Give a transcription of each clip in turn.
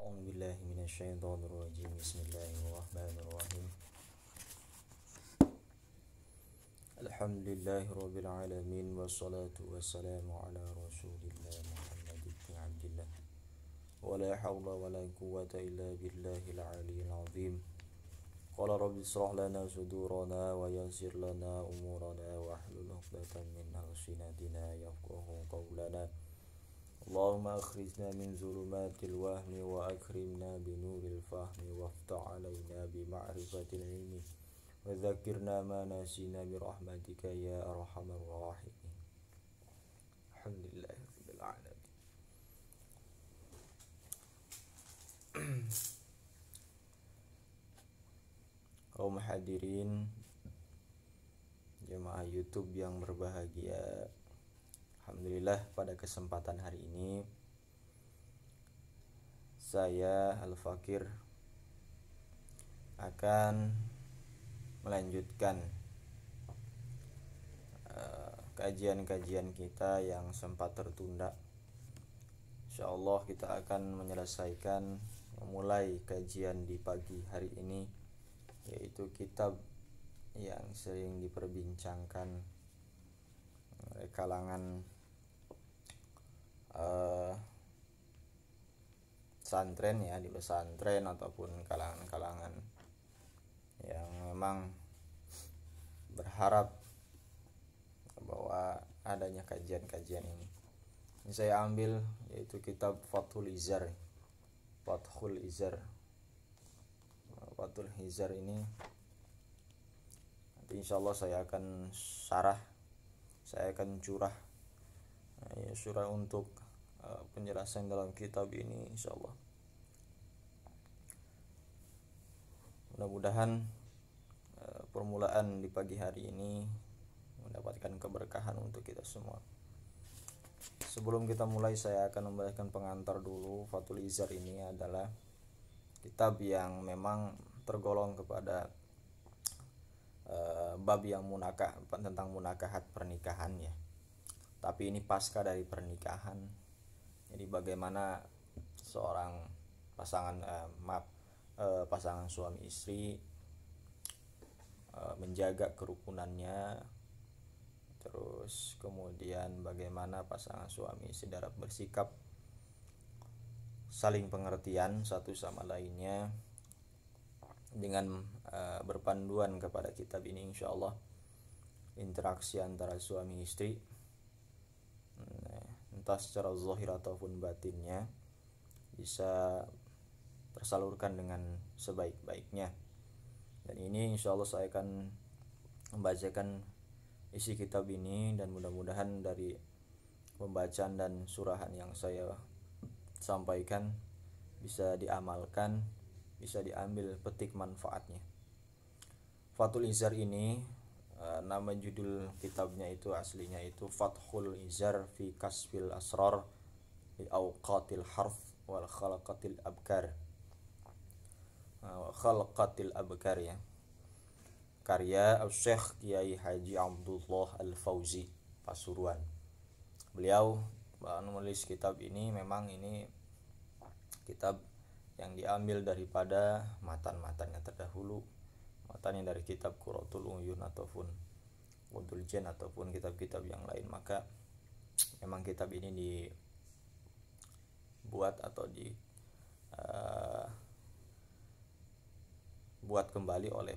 أعوذ بالله من الشيطان الرجيم بسم الله الرحمن الرحيم الحمد لله رب العالمين والصلاة والسلام على رسول الله محمد بن عبد الله ولا حول ولا قوة إلا بالله العلي العظيم قال رب اشرح لنا صدورنا ويسر لنا أمورنا واحلل عقدة من ألسنتنا يفقهوا قولنا اللهم أخرجنا من ظلمات الوهم وأكرمنا بنور الفهم وافتح علينا بمعرفة العلم وذكرنا ما نسينا برحمتك يا أرحم الراحمين الحمد لله رب العالمين. Kaum hadirin jemaah YouTube yang berbahagia, alhamdulillah pada kesempatan hari ini saya Al-Fakir akan melanjutkan kajian-kajian kita yang sempat tertunda. Insyaallah kita akan memulai kajian di pagi hari ini, yaitu kitab yang sering diperbincangkan oleh kalangan santren ya, di pesantren ataupun kalangan-kalangan yang memang berharap bahwa adanya kajian-kajian ini. Ini saya ambil yaitu kitab Fathul Izar. Fathul Izar ini nanti insyaallah saya akan curah surah untuk penjelasan dalam kitab ini insyaallah. Mudah-mudahan permulaan di pagi hari ini mendapatkan keberkahan untuk kita semua. Sebelum kita mulai, saya akan membacakan pengantar dulu. Fathul Izar ini adalah kitab yang memang tergolong kepada bab yang tentang munakahat pernikahan ya. Tapi ini pasca dari pernikahan. Jadi bagaimana seorang pasangan suami istri menjaga kerukunannya, terus kemudian bagaimana pasangan suami istri dapat bersikap saling pengertian satu sama lainnya dengan berpanduan kepada kitab ini insyaallah. Interaksi antara suami istri entah secara zahir ataupun batinnya bisa tersalurkan dengan sebaik-baiknya. Dan ini insyaallah saya akan membacakan isi kitab ini, dan mudah-mudahan dari pembacaan dan surahan yang saya sampaikan bisa diamalkan, bisa diambil petik manfaatnya. Fathul Izar ini nama judul kitabnya itu aslinya itu Fathul Izar fi Kasfil Asrar li Awqatil Harf wal Khalaqatil Abkar. Ya. Karya Syekh Kiai Haji Abdullah Al-Fauzi Pasuruan. Beliau menulis kitab ini, memang ini kitab yang diambil daripada matan-matannya terdahulu, matan dari kitab Qurratul Uyun ataupun Qudul Jan ataupun kitab-kitab yang lain. Maka memang kitab ini dibuat atau buat kembali oleh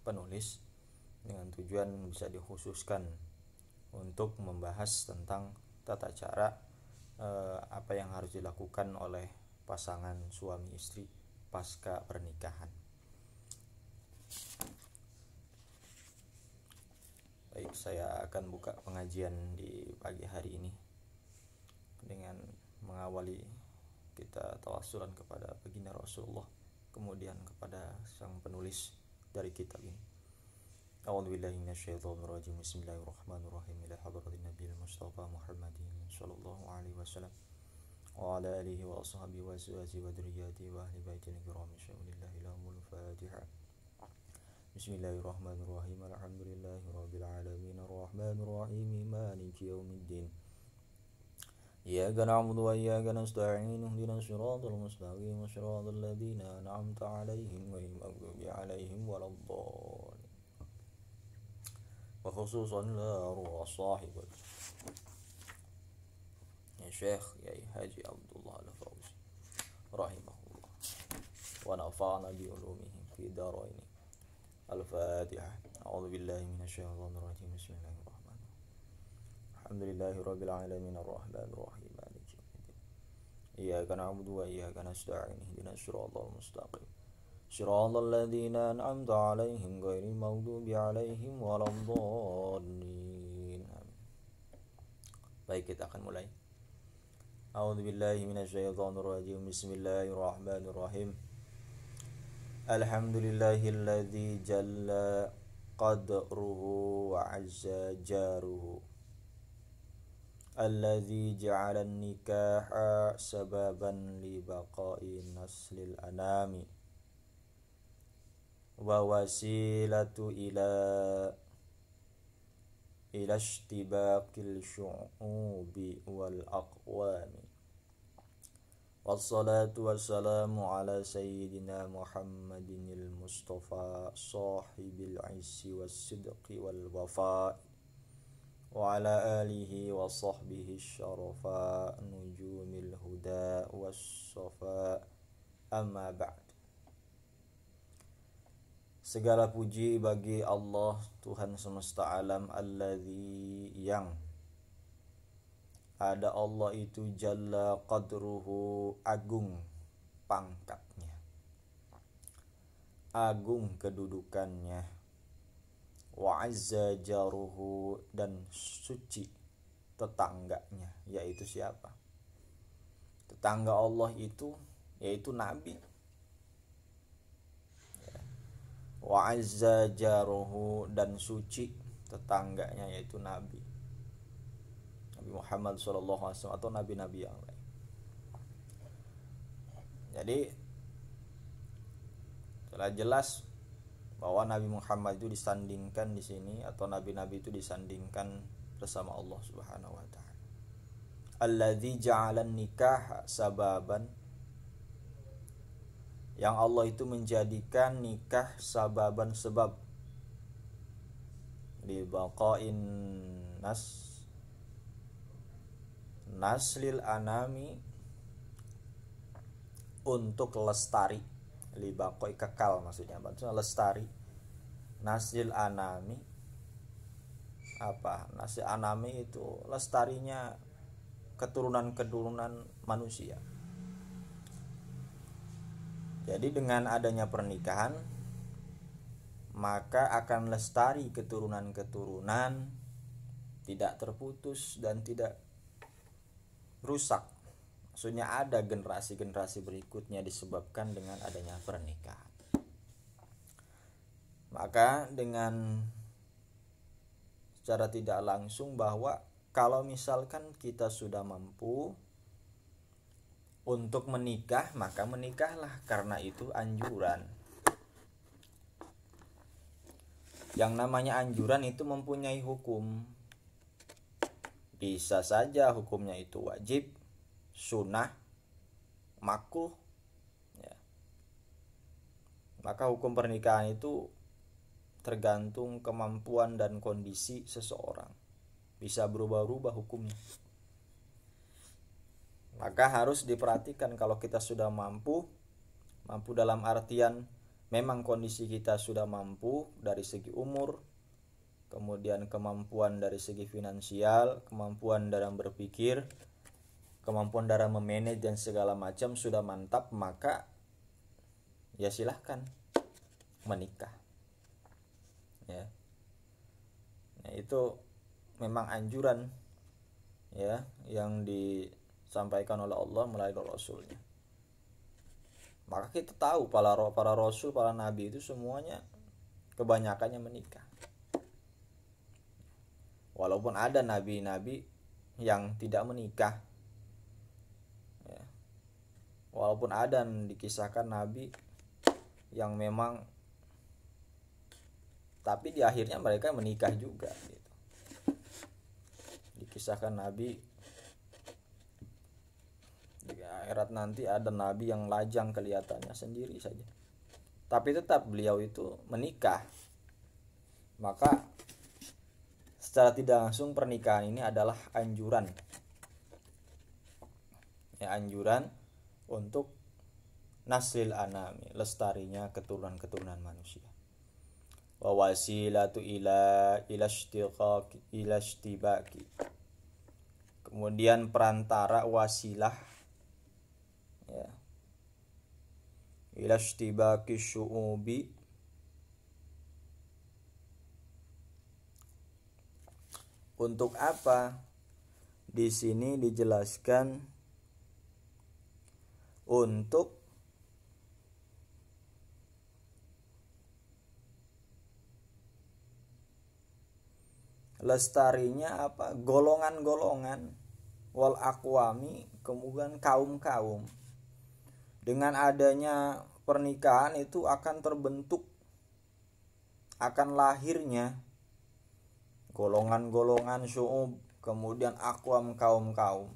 penulis dengan tujuan bisa dikhususkan untuk membahas tentang tata cara apa yang harus dilakukan oleh pasangan suami istri pasca pernikahan. Baik, saya akan buka pengajian di pagi hari ini dengan mengawali kita tawassulan kepada baginda Rasulullah, kemudian kepada sang penulis dari kitab ini. A'udzubillahi minasyaitonirrajim. Bismillahirrahmanirrahim. Ila hadratin nabiyil mustafa Muhammadin sallallahu alaihi wasallam wa ala alihi wa ashabihi wa azwajihi wa dzurriyyatihi wa ahli baitil kiram insyaallah lahumul Fatihah. Bismillahirrahmanirrahim. Alhamdulillahirabbil alamin arrahmanirrahim maliki yaumiddin إياك نعبد وإياك نستعين اهدنا الصراط المستقيم صراط الذين أنعمت عليهم غير المغضوب عليهم ولا الضالين. وخصوصا لا أروى صاحبك يا شيخ يا حاجي عبد الله الفوزي رحمه الله ونفعنا بعلومه في دارين. الفاتحة. أعوذ بالله من الشيطان الرجيم. بسم الله الرحمن الرحيم. الحمد لله رب العالمين الرحمن الرحيم مالك يوم الدين. إياك نعبد وإياك نستعين اهدنا الصراط المستقيم صراط الذين أنعمت عليهم غير المغضوب عليهم ولا الضالين. Baik, kita akan mulai. A'udzu billahi minasyaitonir rajim. Bismillahirrahmanirrahim. Alhamdulillahilladzi jalla qadruhu wa azza jaruhu. Alladzi ja'ala an-nikaha sababan li baqa'i naslil anami wa wasilatu ila ishtibaqil syu'ubi wal aqwami. Wassalatu wassalamu ala sayyidina Muhammadinil Mustafa sahibil issi wassidqi wal wafa wa ala alihi wa sahbihi syarafa nujumil huda wassafa. Amma ba'd. Segala puji bagi Allah Tuhan semesta alam, alladzi yang ada Allah itu jalla qadruhu agung pangkatnya, agung kedudukannya, wa azza jaruhu dan suci tetangganya, yaitu siapa? Tetangga Allah itu yaitu Nabi. Wa azza jaruhu dan suci tetangganya yaitu Nabi Muhammad SAW atau nabi-nabi yang lain. Jadi telah jelas bahwa Nabi Muhammad itu disandingkan di sini, atau nabi-nabi itu disandingkan bersama Allah Subhanahu wa taala. Alladzi ja'alan nikah sababan, yang Allah itu menjadikan nikah sababan sebab li baqain naslil anami, untuk lestari, li baqai kekal maksudnya lestari, naslil anami apa? Naslil anami itu lestarinya keturunan-keturunan manusia. Jadi dengan adanya pernikahan maka akan lestari keturunan-keturunan, tidak terputus dan tidak rusak. Maksudnya ada generasi-generasi berikutnya disebabkan dengan adanya pernikahan. Maka dengan secara tidak langsung bahwa kalau misalkan kita sudah mampu untuk menikah, maka menikahlah, karena itu anjuran. Yang namanya anjuran itu mempunyai hukum. Bisa saja hukumnya itu wajib, sunnah, makruh ya. Maka hukum pernikahan itu tergantung kemampuan dan kondisi seseorang, bisa berubah-ubah hukumnya. Maka harus diperhatikan kalau kita sudah mampu dalam artian memang kondisi kita sudah mampu dari segi umur, kemudian kemampuan dari segi finansial, kemampuan dalam berpikir, kemampuan dalam memanage dan segala macam sudah mantap, maka ya silahkan menikah ya. Nah, itu memang anjuran ya yang disampaikan oleh Allah melalui Rasulnya. Maka kita tahu para rasul, para nabi itu semuanya kebanyakannya menikah. Walaupun ada nabi-nabi yang tidak menikah ya. Walaupun ada dikisahkan nabi yang memang, tapi di akhirnya mereka menikah juga gitu. Dikisahkan nabi Di akhirat nanti ada nabi yang lajang kelihatannya sendiri saja, tapi tetap beliau itu menikah. Maka secara tidak langsung pernikahan ini adalah anjuran, ya, anjuran untuk naslil anami, lestarinya keturunan-keturunan manusia. Wa wasilatu ila ishtibaki. Kemudian perantara wasilah, ya, ila ishtibaki syu'ubi, untuk apa? Di sini dijelaskan untuk lestarinya apa? Golongan-golongan, wal aqwami, kemudian kaum-kaum. Dengan adanya pernikahan itu akan terbentuk, akan lahirnya golongan-golongan syu'ub, kemudian aqwam, kaum-kaum.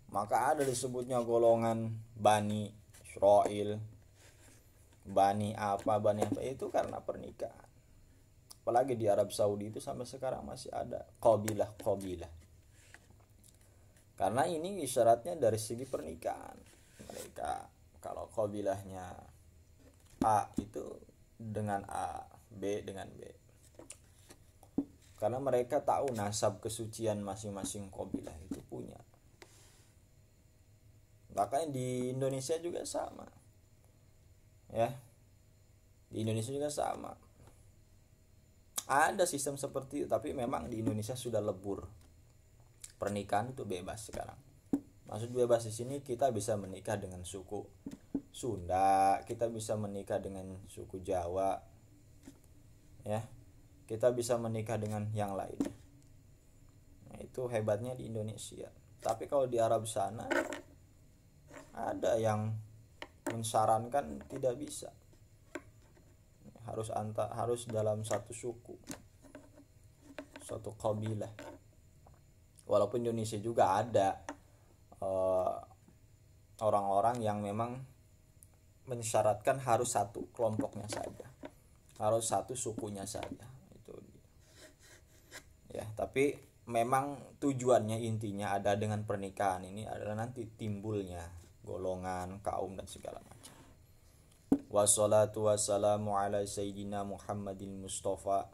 Maka ada disebutnya golongan Bani Israil, Bani apa, itu karena pernikahan. Apalagi di Arab Saudi itu sampai sekarang masih ada qabilah. Karena ini syaratnya dari segi pernikahan. Mereka kalau qabilahnya A itu dengan A, B dengan B. Karena mereka tahu nasab kesucian masing-masing qabilah itu punya. Makanya di Indonesia juga sama. Ya. Di Indonesia juga sama. Ada sistem seperti itu, tapi memang di Indonesia sudah lebur. Pernikahan itu bebas sekarang. Maksud bebas di sini kita bisa menikah dengan suku Sunda, kita bisa menikah dengan suku Jawa. Ya. Kita bisa menikah dengan yang lainnya. Nah, itu hebatnya di Indonesia. Tapi kalau di Arab sana ada yang mensarankan tidak bisa. Harus dalam satu suku, suatu qabilah. Walaupun Indonesia juga ada orang-orang yang memang mensyaratkan harus satu kelompoknya saja, harus satu sukunya saja, itu ya. Tapi memang tujuannya, intinya ada dengan pernikahan ini adalah nanti timbulnya golongan, kaum, dan segala macam. Wassalatu wassalamu ala sayyidina Muhammadin Mustafa.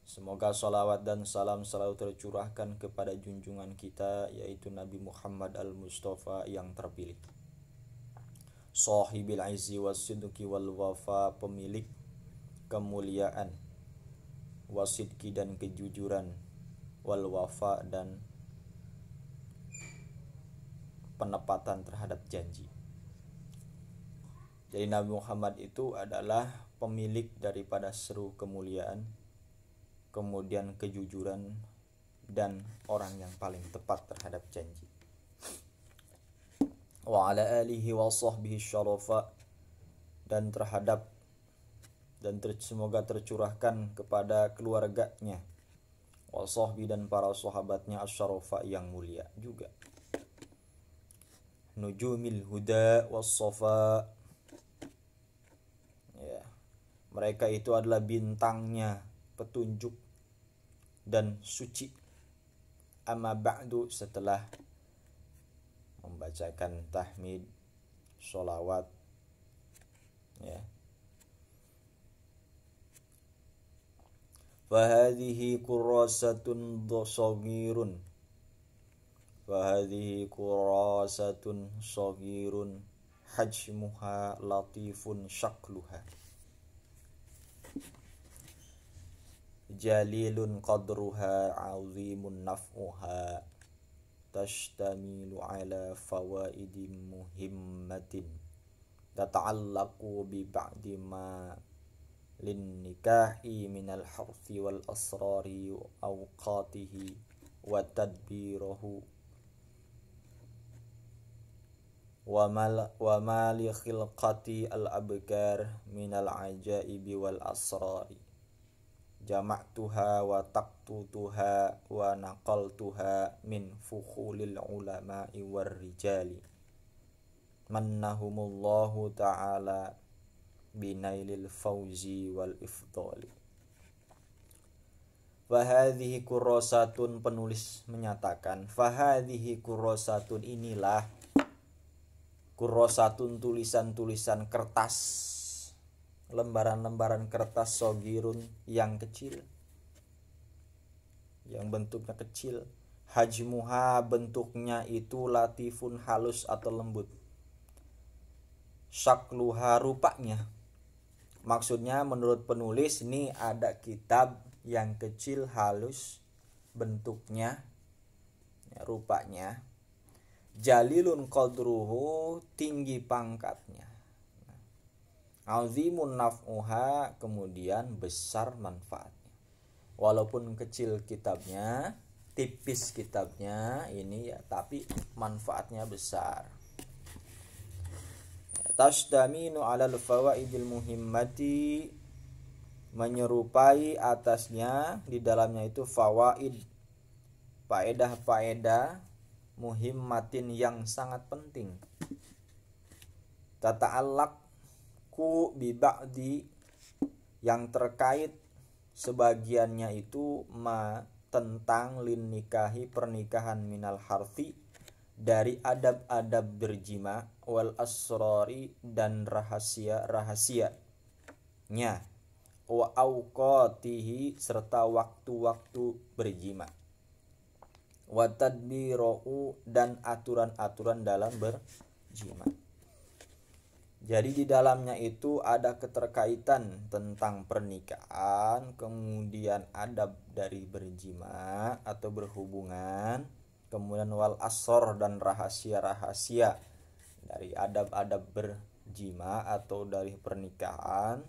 Semoga salawat dan salam selalu tercurahkan kepada junjungan kita, yaitu Nabi Muhammad al-Mustafa yang terpilih, sahibil izzi wassidqi wal wafa, pemilik kemuliaan, wasidqi dan kejujuran, wal wafa dan penepatan terhadap janji. Jadi Nabi Muhammad itu adalah pemilik daripada seru kemuliaan, kemudian kejujuran, dan orang yang paling tepat terhadap janji. Wa ala alihi wa sahbihi syarafa, dan terhadap semoga tercurahkan kepada keluarganya, wa sahbi, dan para sahabatnya, asyarafa, yang mulia juga. Nujumil huda was safa, mereka itu adalah bintangnya petunjuk dan suci. Amma ba'du, setelah membacakan tahmid, sholawat, ya. Fahadhihi kurasatun shagirun, fahadhihi kurasatun shagirun, hajmuha latifun syakluha, jalilun qadruha azimun naf'uha, tashtamilu ala fawaidin muhimmatin, tata'allaqu bi ba'di ma lin nikahi minal harfi wal asrari awqatihi wa tadbirahu wa ma li khilqati al abkar minal ajaibi wal asrari jama'tuha wa taqtutuha wa naqaltuha min fukhulil ulama'i war rijali mannahumullahu ta'ala binailil fauzi wal ifdali. Fahadhihi kurosatun, penulis menyatakan, fahadhihi kurosatun, inilah kurosatun, tulisan-tulisan kertas, lembaran-lembaran kertas, sogirun, yang kecil, yang bentuknya kecil, hajmuha, bentuknya itu latifun, halus atau lembut, syakluha, rupanya. Maksudnya menurut penulis ini ada kitab yang kecil, halus bentuknya, ya, rupanya, jalilun qadruhu, tinggi pangkatnya, azimun naf'uha, kemudian besar manfaatnya. Walaupun kecil kitabnya, tipis kitabnya ini ya, tapi manfaatnya besar. Tasdaminu alal fawaidil muhimmati, menyerupai atasnya, di dalamnya itu fawaid, faedah-faedah, muhimmatin, yang sangat penting, tata'allaq ku bi ba'di, yang terkait sebagiannya itu ma, tentang lin nikahi, pernikahan, minal harfi, dari adab-adab berjima, wal asrori, dan rahasia-rahasianya, wa awqatihi, serta waktu-waktu berjima, wa tadbirohu, dan aturan-aturan dalam berjima. Jadi di dalamnya itu ada keterkaitan tentang pernikahan, kemudian adab dari berjima atau berhubungan, kemudian wal asor, dan rahasia-rahasia dari adab-adab berjima atau dari pernikahan,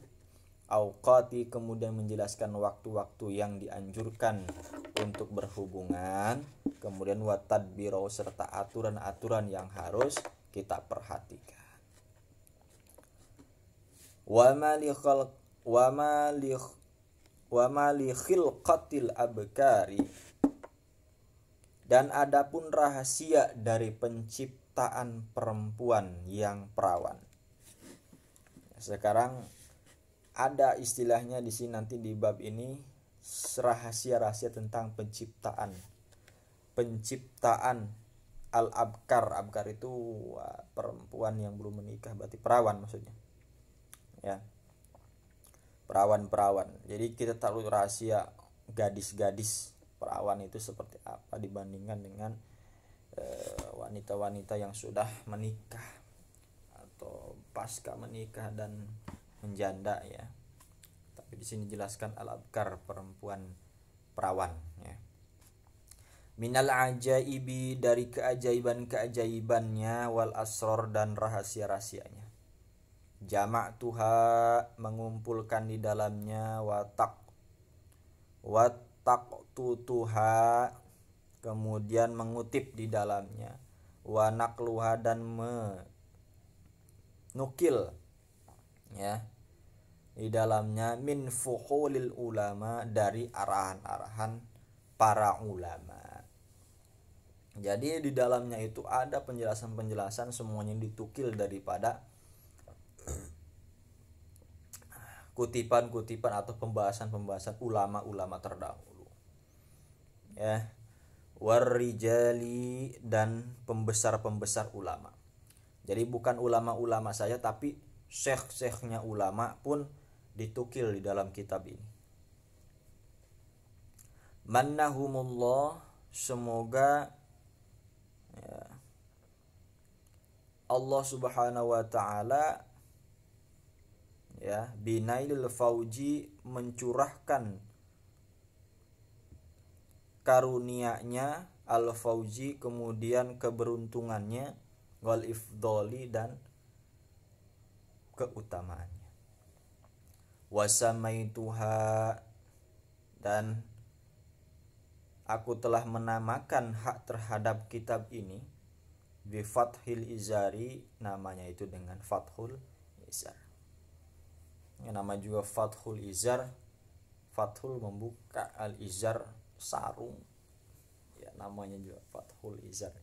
auqati, kemudian menjelaskan waktu-waktu yang dianjurkan untuk berhubungan, kemudian wa tadbiro, serta aturan-aturan yang harus kita perhatikan. Wa ma li khilqatil abkari, dan adapun rahasia dari penciptaan perempuan yang perawan. Sekarang ada istilahnya di sini, nanti di bab ini, rahasia-rahasia tentang penciptaan al-abkar. Abkar itu perempuan yang belum menikah, berarti perawan maksudnya, ya, perawan-perawan. Jadi kita tahu rahasia gadis-gadis perawan itu seperti apa dibandingkan dengan wanita-wanita yang sudah menikah atau pasca menikah dan menjanda, ya. Tapi di sini jelaskan al-abkar, perempuan perawan, ya. Minal ajaibi, dari keajaiban-keajaibannya, wal asror, dan rahasia-rahasianya. Jama'tuha, mengumpulkan di dalamnya, taqtutuha, kemudian mengutip di dalamnya, wa naqluha, dan menukil, ya, di dalamnya, min fuhulil ulama, dari arahan-arahan para ulama. Jadi di dalamnya itu ada penjelasan-penjelasan, semuanya ditukil daripada kutipan-kutipan atau pembahasan-pembahasan ulama-ulama terdahulu, ya, warrijali, dan pembesar-pembesar ulama. Jadi bukan ulama-ulama saja, tapi syekh-syekhnya ulama pun ditukil di dalam kitab ini. Mannahumullah, semoga, ya, Allah subhanahu wa ta'ala, ya, binailil fauji, mencurahkan karunia-Nya, al-fauji, kemudian keberuntungannya, wal ifdoli, dan keutamaannya. Wasamaituha, dan aku telah menamakan hak terhadap kitab ini, bi fathil izari, namanya itu dengan fathul izar. Yang nama juga fathul izar, fathul membuka, al-izar sarung. Ya namanya juga fathul izar.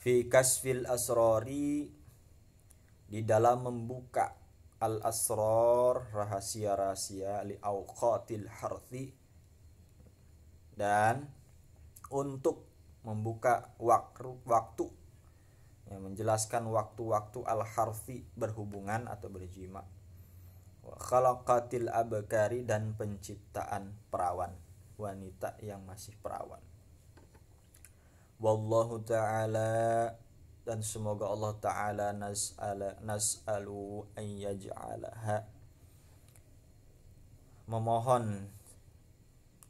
Fi kasfil asrori, di dalam membuka al-asrar rahasia-rahasia, li awqatil harthi, dan untuk membuka waktu yang menjelaskan waktu-waktu al-harfi berhubungan atau berjima, wa khalaqatil abkari, dan penciptaan perawan wanita yang masih perawan. Wallahu ta'ala, dan semoga Allah ta'ala nas'alu an yaj'alaha, memohon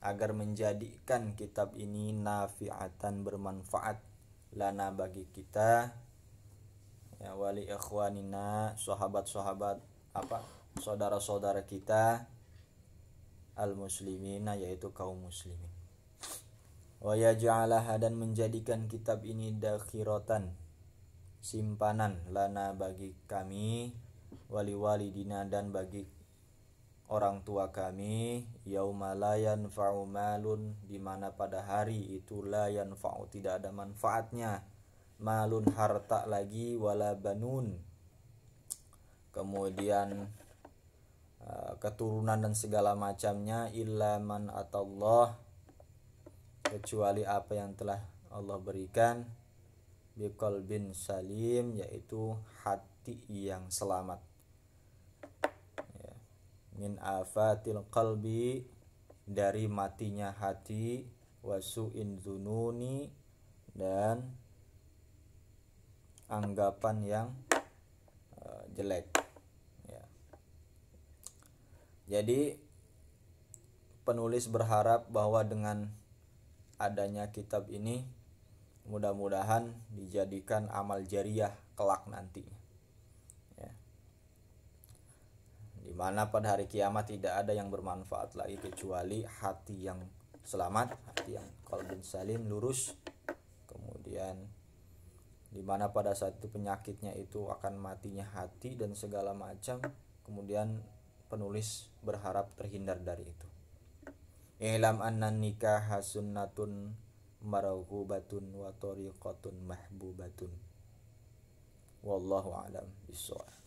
agar menjadikan kitab ini nafi'atan, bermanfaat, lana bagi kita, ya, wali ikhwanina, sahabat-sahabat saudara-saudara kita, al muslimina, yaitu kaum muslimin. Wa yaj'alaha, dan menjadikan kitab ini dakhiratan, simpanan, lana bagi kami, wali walidina, dan bagi orang tua kami, yauma la yanfa'u malun, di mana pada hari itu la yanfa'u, tidak ada manfaatnya, malun harta lagi, wala banun, kemudian keturunan dan segala macamnya, illa man atallah, kecuali apa yang telah Allah berikan, biqalbin salim, yaitu hati yang selamat, ya, min afatil qalbi, dari matinya hati, wasu'in dzununi, dan anggapan yang jelek, ya. Jadi penulis berharap bahwa dengan adanya kitab ini mudah-mudahan dijadikan amal jariyah kelak nanti, ya. Dimana pada hari kiamat tidak ada yang bermanfaat lagi kecuali hati yang selamat, hati yang qalbun salim, lurus. Kemudian dimana pada saat itu penyakitnya itu akan matinya hati dan segala macam, kemudian penulis berharap terhindar dari itu. Ilam annan nikah sunnatun marghubatun wa tariqatun mahbubatun. Wallahu a'lam bishawab.